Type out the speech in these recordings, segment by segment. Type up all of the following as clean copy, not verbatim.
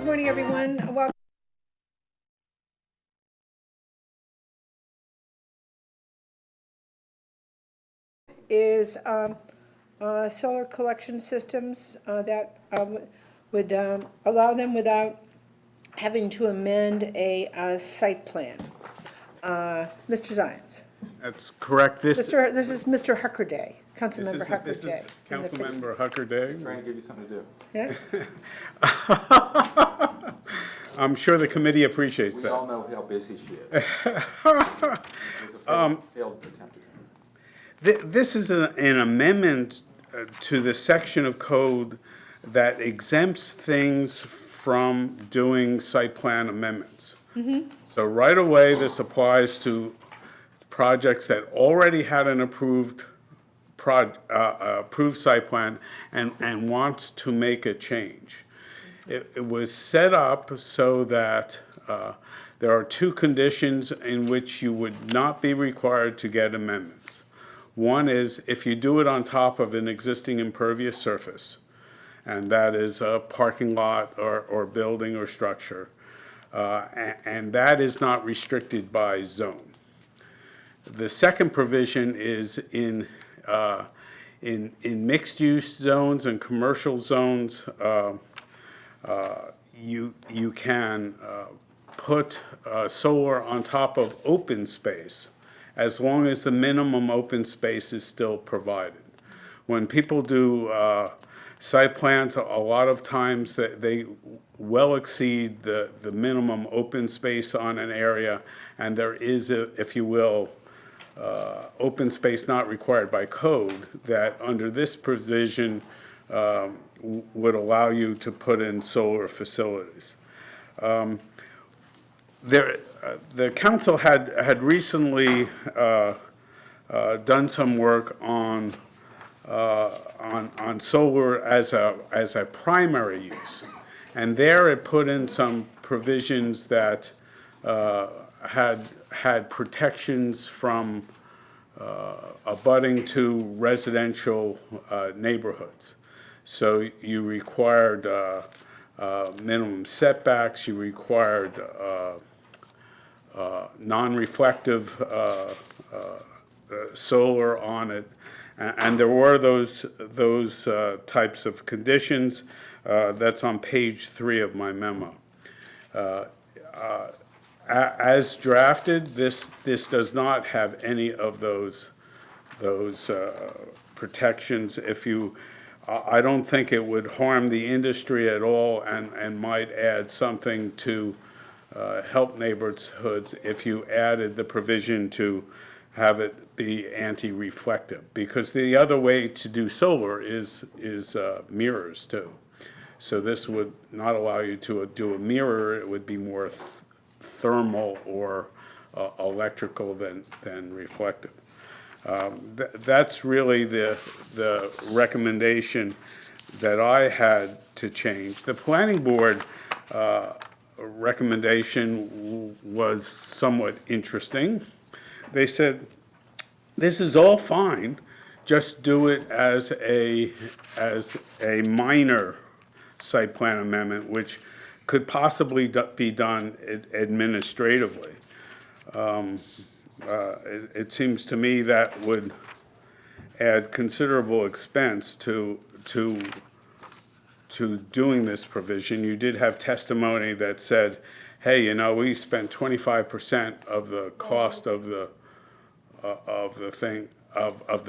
Good morning, everyone. Welcome. Is solar collection systems that would allow them without having to amend a site plan. Mr. Zions. That's correct. This is Mr. Huckerday, Councilmember Huckerday. This is Councilmember Huckerday. Trying to give you something to do. Yeah? I'm sure the committee appreciates We that. all know how busy she is. It was a failed attempt. This is an amendment to the section of code that exempts things from doing site plan amendments. So right away, this applies to projects that already had an approved site plan and wants to make a change. It was set up so that there are two conditions in which you would not be required to get amendments. One is if you do it on top of an existing impervious surface, and that is a parking lot or building or structure, and that is not restricted by zone. The second provision is in mixed-use zones and commercial zones. You can put solar on top of open space as long as the minimum open space is still provided. When people do site plans, a lot of times they well exceed the minimum open space on an area, and there is, if you will, open space not required by code that under this provision would allow you to put in solar facilities. The council had recently done some work on solar as a primary use, and there it put in some provisions that had protections from abutting to residential neighborhoods. So you required minimum setbacks, you required non-reflective solar on it, and there were those types of conditions. That's on page 3 of my memo. As drafted, this does not have any of those protections. I don't think it would harm the industry at all, and might add something to help neighborhoods if you added the provision to have it be anti-reflective, because the other way to do solar is mirrors too. So this would not allow you to do a mirror. It would be more thermal or electrical than reflective. That's really the recommendation that I had to change. The planning board recommendation was somewhat interesting. They said, this is all fine, just do it as a minor site plan amendment, which could possibly be done administratively. It seems to me that would add considerable expense to doing this provision. You did have testimony that said, hey, we spent 25% of the cost of the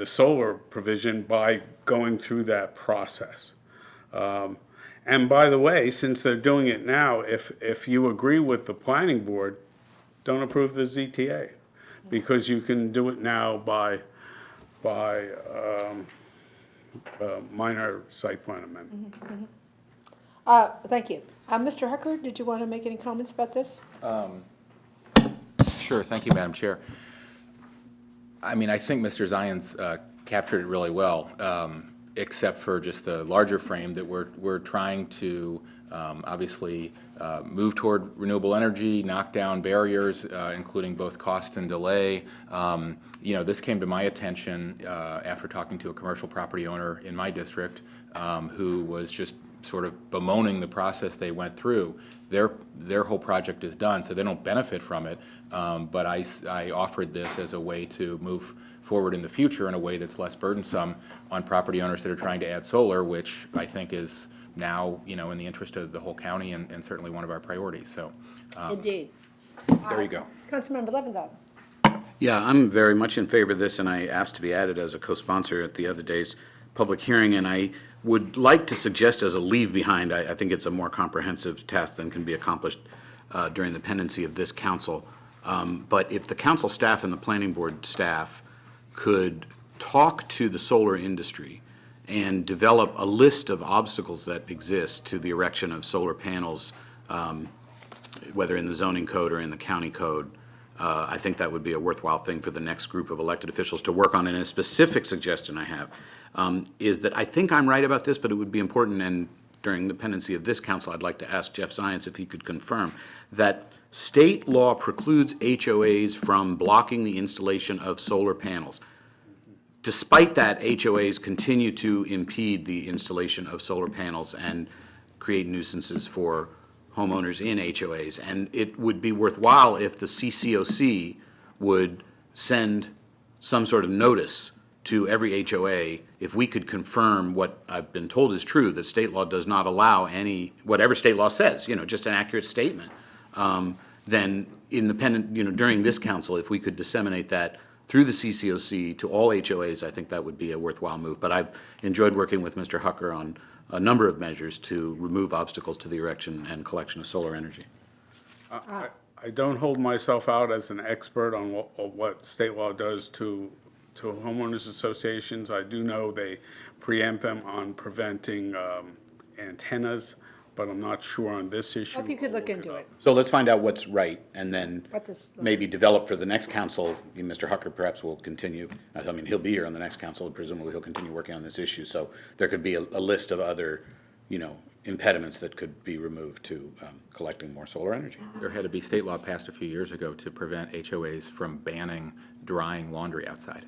solar provision by going through that process. And by the way, since they're doing it now, if you agree with the planning board, don't approve the ZTA, because you can do it now by minor site plan amendment. Thank you. Mr. Hucker, did you want to make any comments about this? Sure, thank you, Madam Chair. I mean, I think Mr. Zions captured it really well, except for just the larger frame that we're trying to obviously move toward renewable energy, knock down barriers, including both cost and delay. This came to my attention after talking to a commercial property owner in my district who was just sort of bemoaning the process they went through. Their whole project is done, so they don't benefit from it. But I offered this as a way to move forward in the future in a way that's less burdensome on property owners that are trying to add solar, which I think is now, in the interest of the whole county and certainly one of our priorities. So Indeed. there you go. Councilmember Leventhal. Yeah, I'm very much in favor of this, and I asked to be added as a co-sponsor at the other day's public hearing, and I would like to suggest as a leave behind, I think it's a more comprehensive task than can be accomplished during the pendency of this council. But if the council staff and the planning board staff could talk to the solar industry and develop a list of obstacles that exist to the erection of solar panels, whether in the zoning code or in the county code, I think that would be a worthwhile thing for the next group of elected officials to work on. And a specific suggestion I have is that I think I'm right about this, but it would be important, and during the pendency of this council, I'd like to ask Jeff Zients if he could confirm that state law precludes HOAs from blocking the installation of solar panels. Despite that, HOAs continue to impede the installation of solar panels and create nuisances for homeowners in HOAs. And it would be worthwhile if the CCOC would send some sort of notice to every HOA if we could confirm what I've been told is true, that state law does not allow any, whatever state law says, just an accurate statement. Then independent, during this council, if we could disseminate that through the CCOC to all HOAs, I think that would be a worthwhile move. But I've enjoyed working with Mr. Hucker on a number of measures to remove obstacles to the erection and collection of solar energy. I don't hold myself out as an expert on what state law does to homeowners associations. I do know they preempt them on preventing antennas, but I'm not sure on this issue. If you could look into it. So let's find out what's right, and then What this- maybe develop for the next council. Mr. Hucker perhaps will continue, I mean, he'll be here on the next council, and presumably he'll continue working on this issue. So there could be a list of other, impediments that could be removed to collecting more solar energy. There had to be state law passed a few years ago to prevent HOAs from banning drying laundry outside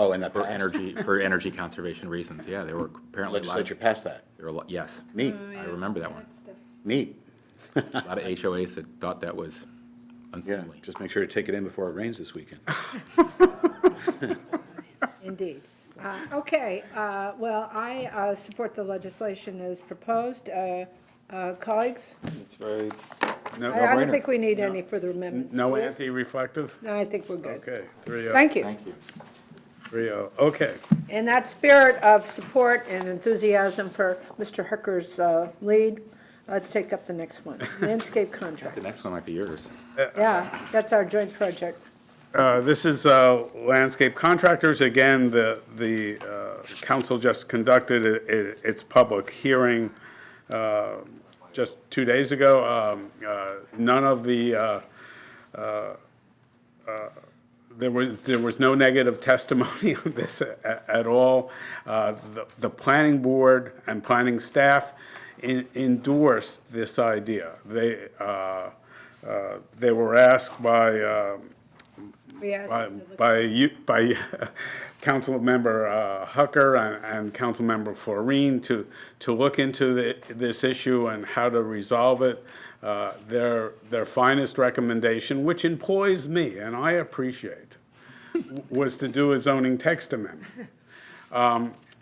Oh, and that for passed. energy conservation reasons. Yeah, there were apparently Legislature passed that. yes, Neat, I remember that one. neat. A lot of HOAs that thought that was Yeah, unseemly. just make sure to take it in before it rains this weekend. Indeed. Okay, well, I support the legislation as proposed. Colleagues, It's very, I don't think we need any further amendments. No Do we? anti-reflective? No, I think we're good. Okay, 3-0. Thank you. Thank you. 3-0, okay. In that spirit of support and enthusiasm for Mr. Hooker's lead, let's take up the next one, landscape contract. The next one might be yours. Yeah, that's our joint project. This is landscape contractors. Again, the council just conducted its public hearing just 2 days ago. None of the there was no negative testimony on this at all. The planning board and planning staff endorsed this idea. They were asked by Yes. by council member Hucker and council member Florine to look into this issue and how to resolve it. Their finest recommendation, which employs me and I appreciate, was to do a zoning text amendment.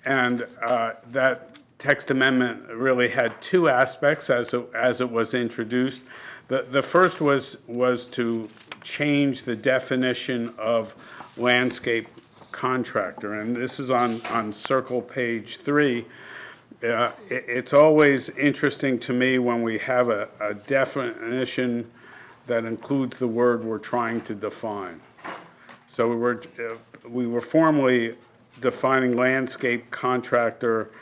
That text amendment really had two aspects as it was introduced. The first was to change the definition of landscape contractor, and this is on circle page 3. It's always interesting to me when we have a definition that includes the word we're trying to define. So we were formally defining landscape contractor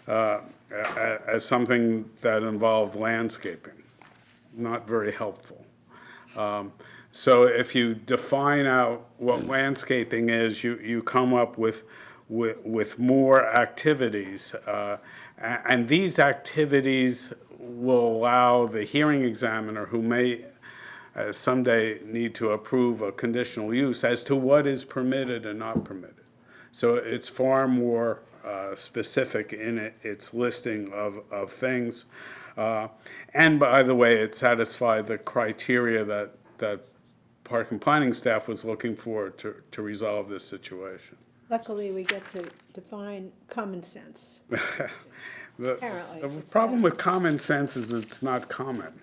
as something that involved landscaping. Not very helpful. So if you define out what landscaping is, you come up with more activities. And these activities will allow the hearing examiner, who may someday need to approve a conditional use, as to what is permitted and not permitted. So it's far more specific in its listing of things. And by the way, it satisfied the criteria that park and planning staff was looking for to resolve this situation. Luckily, we get to define common sense. Apparently, The it's problem with common sense is it's not common.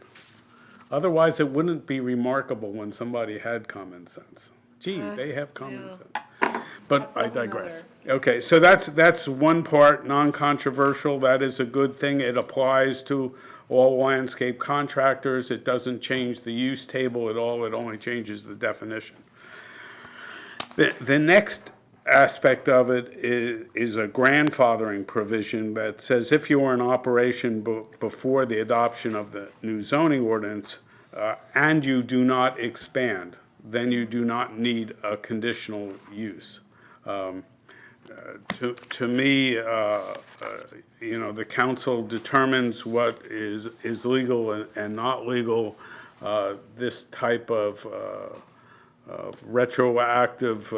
Otherwise, it wouldn't be remarkable when somebody had common sense. Gee, they have common yeah. sense. But That's I a whole digress. Okay, so that's one part, non-controversial. That is a good thing. It applies to all landscape contractors. It doesn't change the use table at all. It only changes the definition. The next aspect of it is a grandfathering provision that says if you were in operation before the adoption of the new zoning ordinance and you do not expand, then you do not need a conditional use. To me, the council determines what is legal and not legal. This type of retroactive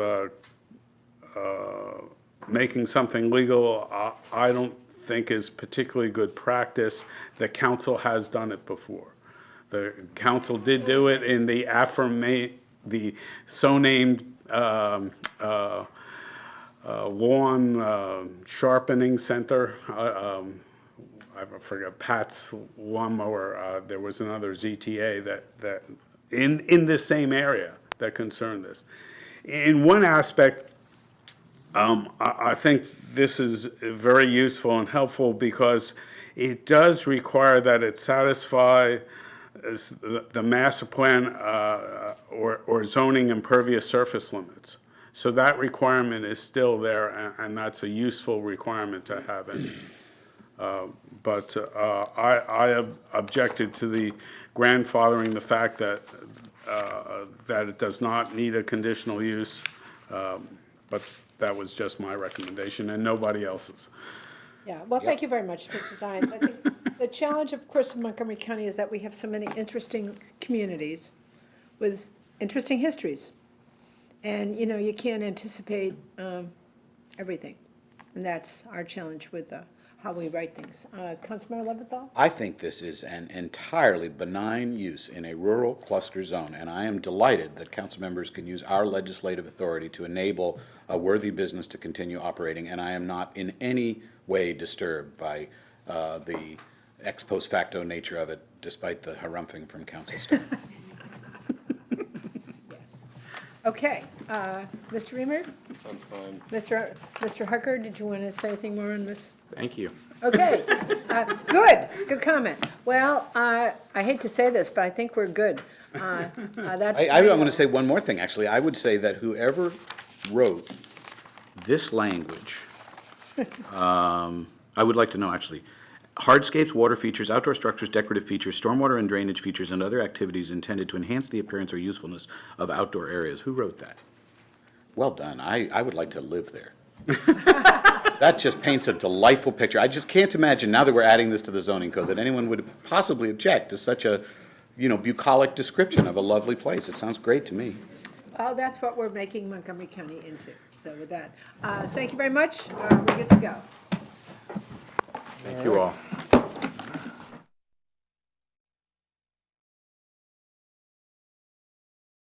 making something legal, I don't think is particularly good practice. The council has done it before. The council did do it in the so-named lawn sharpening center. I forget, Pat's Lawnmower, there was another ZTA that in the same area that concerned this. In one aspect, I think this is very useful and helpful because it does require that it satisfy the master plan or zoning impervious surface limits. So that requirement is still there, and that's a useful requirement to have in. But I objected to the grandfathering, the fact that it does not need a conditional use, but that was just my recommendation and nobody else's. Yeah, well, thank you very much, Mr. Zients. I think the challenge, of course, in Montgomery County is that we have so many interesting communities with interesting histories. And, you can't anticipate everything. And that's our challenge with how we write things. Councilmember Leventhal? I think this is an entirely benign use in a rural cluster zone, and I am delighted that council members can use our legislative authority to enable a worthy business to continue operating, and I am not in any way disturbed by the ex post facto nature of it, despite the harumphing from council staff. Yes. Okay, Mr. Reamer? Sounds fine. Mr. Hucker, did you want to say anything more on this? Thank you. Okay, good comment. Well, I hate to say this, but I think we're good. That's. I want to say one more thing, actually. I would say that whoever wrote this language, I would like to know, actually, hardscapes, water features, outdoor structures, decorative features, stormwater and drainage features, and other activities intended to enhance the appearance or usefulness of outdoor areas. Who wrote that? Well done. I would like to live there. That just paints a delightful picture. I just can't imagine, now that we're adding this to the zoning code, that anyone would possibly object to such a, bucolic description of a lovely place. It sounds great to me. Well, that's what we're making Montgomery County into. So with that, thank you very much. We're good to go. Thank you all.